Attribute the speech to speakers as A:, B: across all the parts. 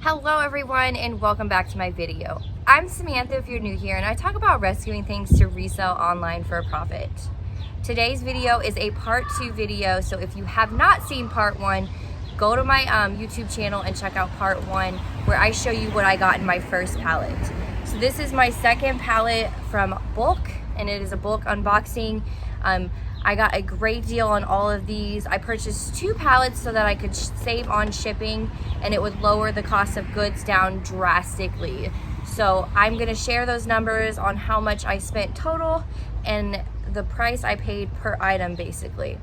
A: Hello everyone and welcome back to my video. I'm Samantha if you're new here, and I talk about rescuing things to resell online for a profit. Today's video is a part 2 video, so if you have not seen part 1, go to my YouTube channel and check out part 1 where I show you what I got in my first pallet. So this is my second pallet from BULQ, and it is a BULQ unboxing. I got a great deal on all of these. I purchased 2 pallets so that I could save on shipping and it would lower the cost of goods down drastically. So I'm gonna share those numbers on how much I spent total and the price I paid per item basically.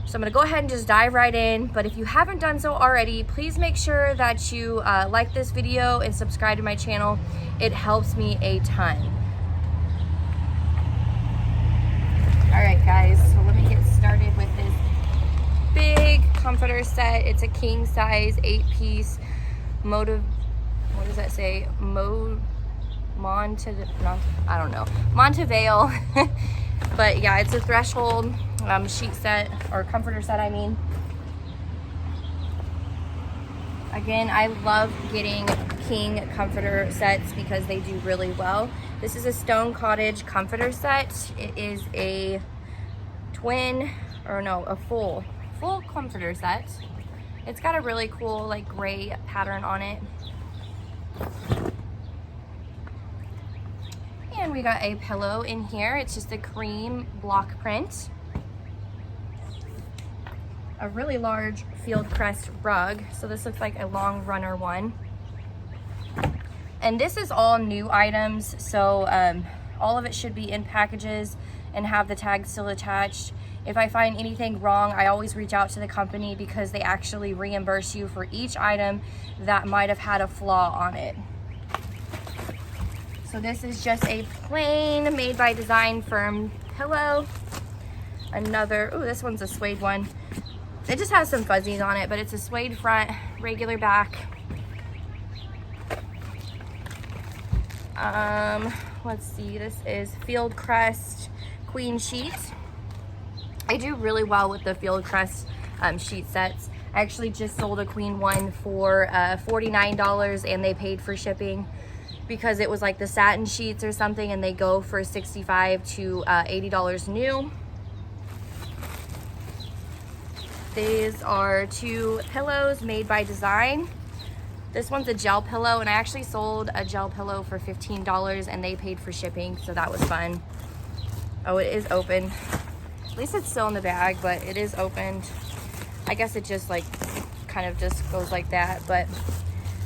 A: So I'm gonna go ahead and just dive right in, but if you haven't done so already, please make sure that you like this video and subscribe to my channel. It helps me a ton. All right guys, so let me get started with this big comforter set. It's a king size 8-piece what does that say? I don't know. Montevale. But yeah, it's a threshold sheet set, or comforter set I mean. Again, I love getting king comforter sets because they do really well. This is a Stone Cottage comforter set. It is a full comforter set. It's got a really cool like gray pattern on it. And we got a pillow in here. It's just a cream block print. A really large field crest rug. So this looks like a long runner one. And this is all new items, so all of it should be in packages and have the tag still attached. If I find anything wrong, I always reach out to the company because they actually reimburse you for each item that might have had a flaw on it. So this is just a plain Made by Design firm pillow. Another, this one's a suede one. It just has some fuzzies on it, but it's a suede front, regular back. Let's see, this is Field Crest Queen Sheet. I do really well with the Field Crest sheet sets. I actually just sold a queen one for $49 and they paid for shipping because it was like the satin sheets or something, and they go for $65 to $80 new. These are 2 pillows Made by Design. This one's a gel pillow, and I actually sold a gel pillow for $15 and they paid for shipping, so that was fun. Oh, it is open. At least it's still in the bag, but it is opened. I guess it just like kind of just goes like that, but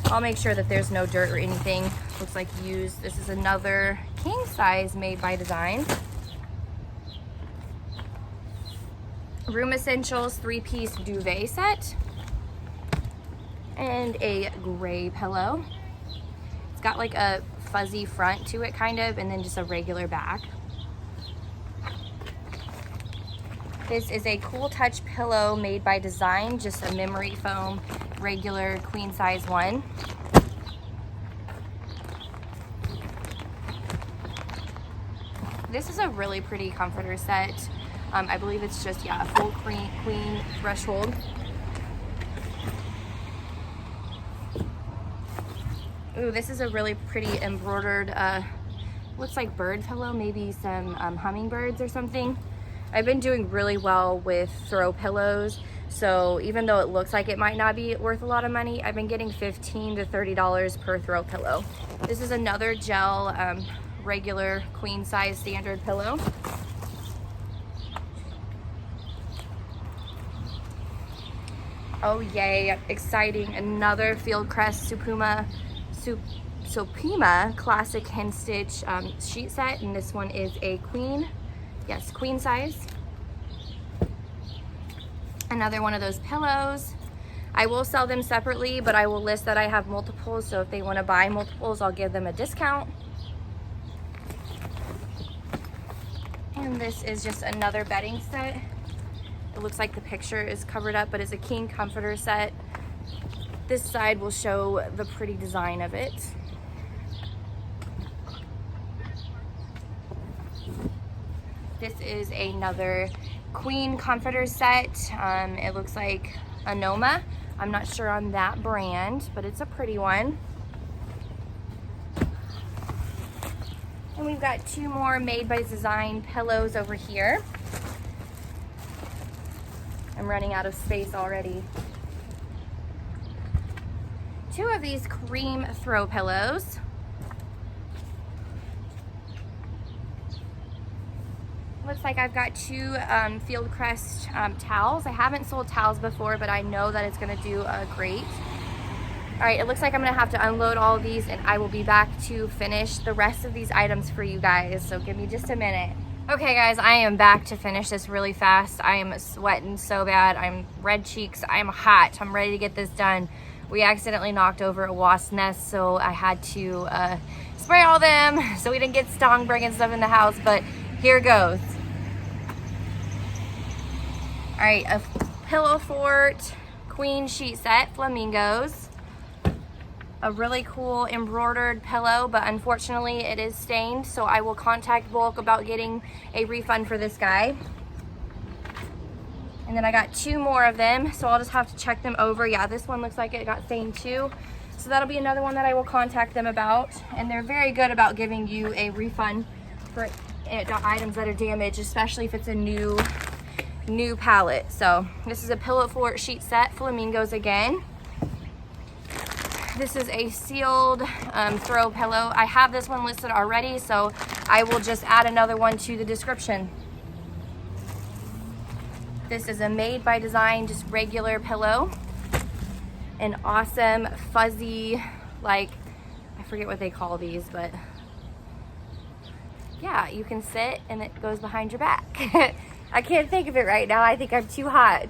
A: I'll make sure that there's no dirt or anything. Looks like used. This is another king size Made by Design. Room Essentials 3-piece duvet set. And a gray pillow. It's got like a fuzzy front to it kind of, and then just a regular back. This is a Cool Touch pillow Made by Design, just a memory foam, regular queen size one. This is a really pretty comforter set. I believe it's just, a full queen threshold. Ooh, this is a really pretty embroidered, looks like bird pillow, maybe some hummingbirds or something. I've been doing really well with throw pillows, so even though it looks like it might not be worth a lot of money, I've been getting $15 to $30 per throw pillow. This is another gel, regular queen size standard pillow. Oh yay, exciting, another Field Crest Supima classic hand stitch sheet set, and this one is a queen size. Another one of those pillows. I will sell them separately, but I will list that I have multiples, so if they want to buy multiples, I'll give them a discount. And this is just another bedding set. It looks like the picture is covered up, but it's a king comforter set. This side will show the pretty design of it. This is another queen comforter set. It looks like a Noma. I'm not sure on that brand, but it's a pretty one. And we've got 2 more Made by Design pillows over here. I'm running out of space already. 2 of these cream throw pillows. Looks like I've got 2 Field Crest towels. I haven't sold towels before, but I know that it's gonna do great. All right, it looks like I'm gonna have to unload all of these, and I will be back to finish the rest of these items for you guys, so give me just a minute. Okay guys, I am back to finish this really fast. I am sweating so bad. I'm red cheeks, I'm hot. I'm ready to get this done. We accidentally knocked over a wasp nest, so I had to spray all them so we didn't get stung bringing stuff in the house, but here goes. All right, a Pillow Fort queen sheet set, flamingos. A really cool embroidered pillow, but unfortunately it is stained, so I will contact BULQ about getting a refund for this guy. And then I got 2 more of them, so I'll just have to check them over. Yeah, this one looks like it got stained too. So that'll be another one that I will contact them about. And they're very good about giving you a refund for items that are damaged, especially if it's a new palette. So this is a Pillow Fort sheet set, flamingos again. This is a sealed throw pillow. I have this one listed already, so I will just add another one to the description. This is a Made by Design, just regular pillow. An awesome fuzzy, like, I forget what they call these, but yeah, you can sit and it goes behind your back. I can't think of it right now. I think I'm too hot.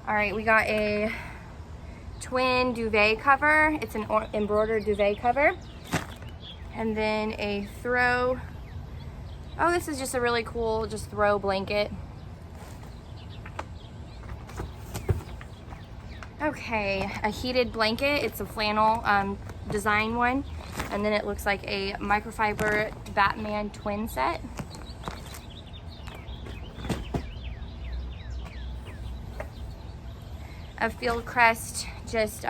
A: All right, we got a twin duvet cover. It's an embroidered duvet cover. And then a throw. Oh, this is just a really cool just throw blanket. Okay, a heated blanket. It's a flannel design one. And then it looks like a microfiber Batman twin set. A Field Crest, just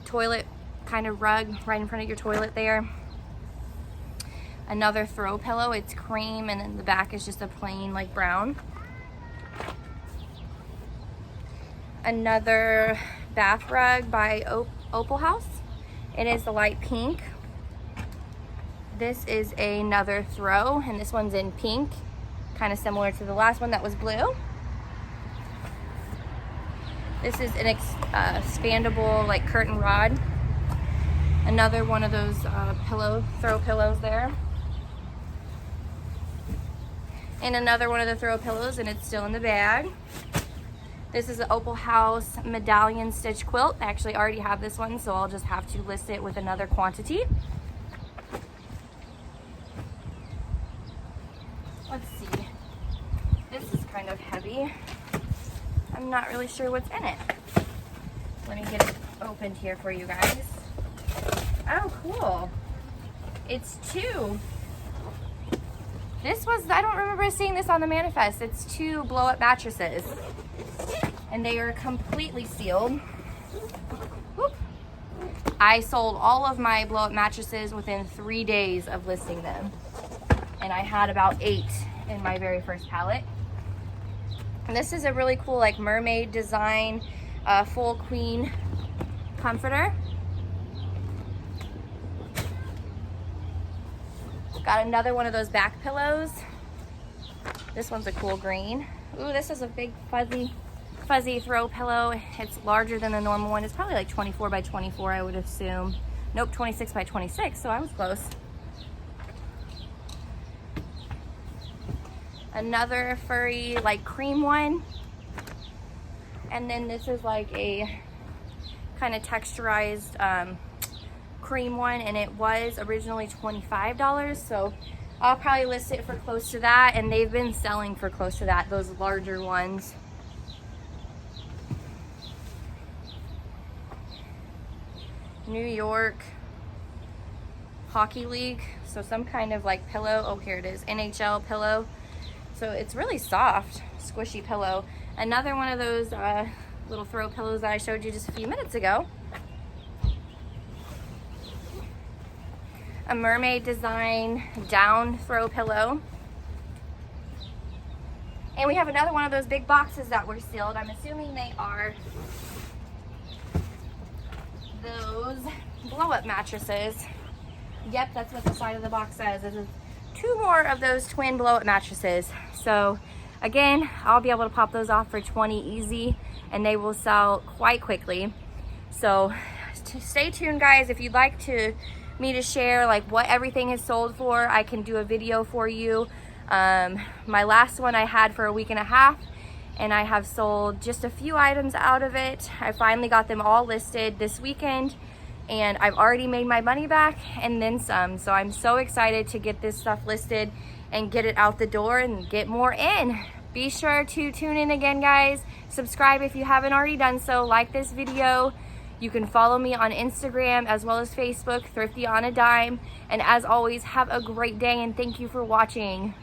A: toilet kind of rug right in front of your toilet there. Another throw pillow, it's cream, and then the back is just a plain like brown. Another bath rug by Opal House. It is the light pink. This is another throw, and this one's in pink, kind of similar to the last one that was blue. This is an expandable like curtain rod. Another one of those throw pillows there. And another one of the throw pillows, and it's still in the bag. This is the Opal House medallion stitch quilt. I actually already have this one, so I'll just have to list it with another quantity. Let's see. This is kind of heavy. I'm not really sure what's in it. Let me get it opened here for you guys. Oh, cool. It's 2. This was, I don't remember seeing this on the manifest. It's 2 blow-up mattresses. And they are completely sealed. Whoop. I sold all of my blow-up mattresses within 3 days of listing them. And I had about 8 in my very first pallet. And this is a really cool like mermaid design full queen comforter. Got another one of those back pillows. This one's a cool green. Ooh, this is a big fuzzy throw pillow. It's larger than the normal one. It's probably like 24 by 24, I would assume. Nope, 26 by 26, so I was close. Another furry like cream one. And then this is like a kind of texturized cream one, and it was originally $25, so I'll probably list it for close to that, and they've been selling for close to that, those larger ones. New York Hockey League, so some kind of like pillow. Oh, here it is, NHL pillow. So it's really soft, squishy pillow. Another one of those little throw pillows that I showed you just a few minutes ago. A mermaid design down throw pillow. And we have another one of those big boxes that were sealed. I'm assuming they are those blow-up mattresses. Yep, that's what the side of the box says. There's 2 more of those twin blow-up mattresses. So again, I'll be able to pop those off for $20 easy, and they will sell quite quickly. So stay tuned, guys. If you'd like me to share like what everything is sold for, I can do a video for you. My last one I had for a week and a half, and I have sold just a few items out of it. I finally got them all listed this weekend, and I've already made my money back and then some. So I'm so excited to get this stuff listed and get it out the door and get more in. Be sure to tune in again, guys. Subscribe if you haven't already done so. Like this video. You can follow me on Instagram as well as Facebook, Thrifty on a Dime. And as always, have a great day, and thank you for watching.